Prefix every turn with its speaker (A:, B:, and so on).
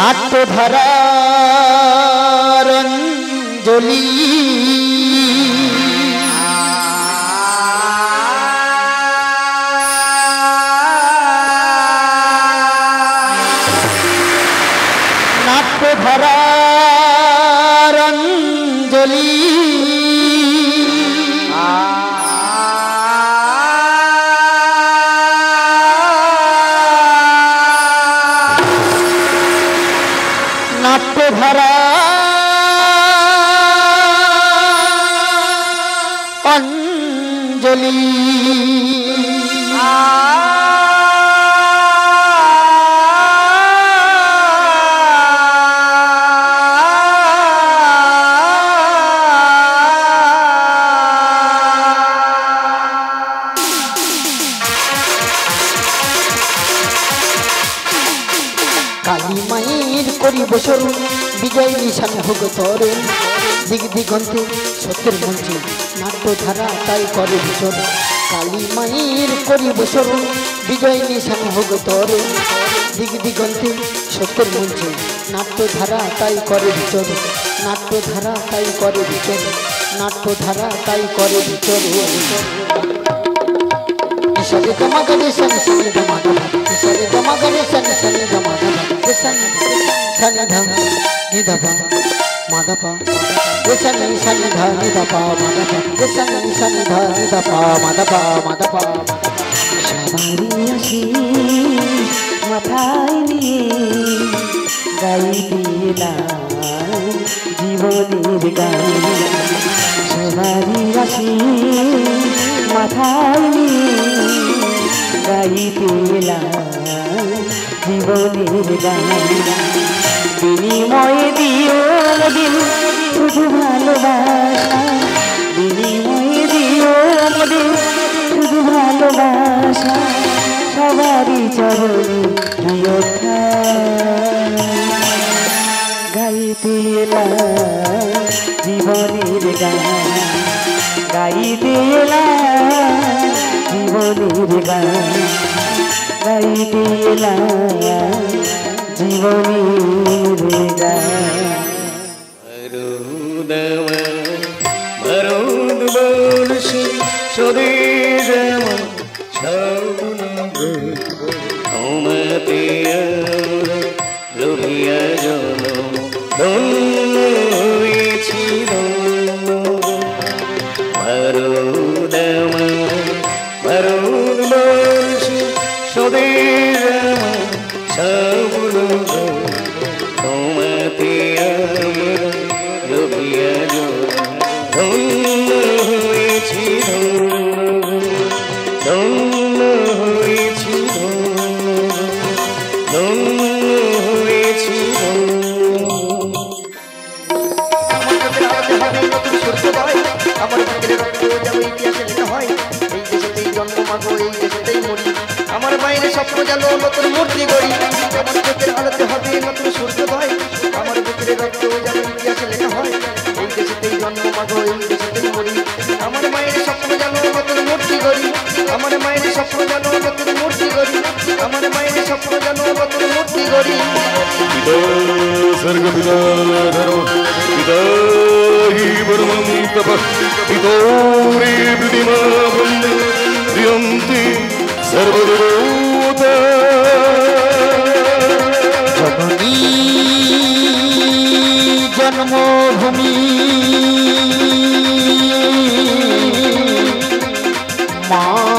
A: নাট্যধারার অঞ্জলি নাট্যধারার অঞ্জলি নাট্যধারা অঞ্জলি কালী মায়ের করিব স্মরণ বিজয় নিশান হোক তরুণ দিক দিগন্তে সত্যের মঞ্চে নাট্যধারা তাই করে বিচরণ কালী মায়ের করিব স্মরণ বিজয় নিশান হোক তরুণ দিক দিগন্তে সত্যের মঞ্চে নাট্যধারা তাই করে বিচরণ নাট্যধারা তাই করে বিচরণ নাট্যধারা তাই করে বিচরণ Sani dama gare sani sani dama dama sani dama gare sani sani dama dama sani sani dha ni dapa ma dapa sani sani dha ni dapa ma dapa sani sani dha ni dapa ma dapa ma dapa
B: সবারই আসি মাথায় নিয়ে গাই দিলাম জীবনের গান সবারই আসি মাথায় নিয়ে গাই দিলাম জীবনের গান বিনিময়ে দিও দিন শুধু ভালোবাসা বিনিময়ে দিও দিন শুধু ভালোবাসা সবারই চরণে প্রিয় গাইতে এলাম জীবনের গান গাইতে এলাম জীবনের গান গাইতে এলাম জীবনের গান
C: স্বদেশ লোভিয়া জন ধন্য হয়েছি ভারত বর্ষ স্বদেশ সবুল তোমাতে লোভিয়া জন ধন্য হয়েছি ধন্য হয়েছি ধন্য হয়েছি
A: আমার বুকের রক্ত যেন ইতিহাসে লেখা হয় এই দেশেতেই জন্ম মাগো এই দেশেতেই মরি আমার মায়ের স্বপ্ন যেন নতুন মূর্তি গড়ি আমার চোখের আলোতে হবে নতুন সূর্যোদয় আমার বুকের রক্ত যেন ইতিহাসে লেখা হয় এই দেশেতেই জন্ম মাগো এই দেশেতেই মরি আমার মায়ের স্বপ্ন যেন নতুন মূর্তি গড়ি আমার মায়ের স্বপ্ন যেন নতুন মূর্তি গড়ি আমার মায়ের স্বপ্ন যেন নতুন মূর্তি গড়ি
C: পিতা স্বর্গ পিতা ধর্ম পিতা হি পরমং তপঃ পিতৌরে প্রতিমা বন্দে প্রিয়ন্তি সর্বদেবতা
A: জননী জন্মভূমি মা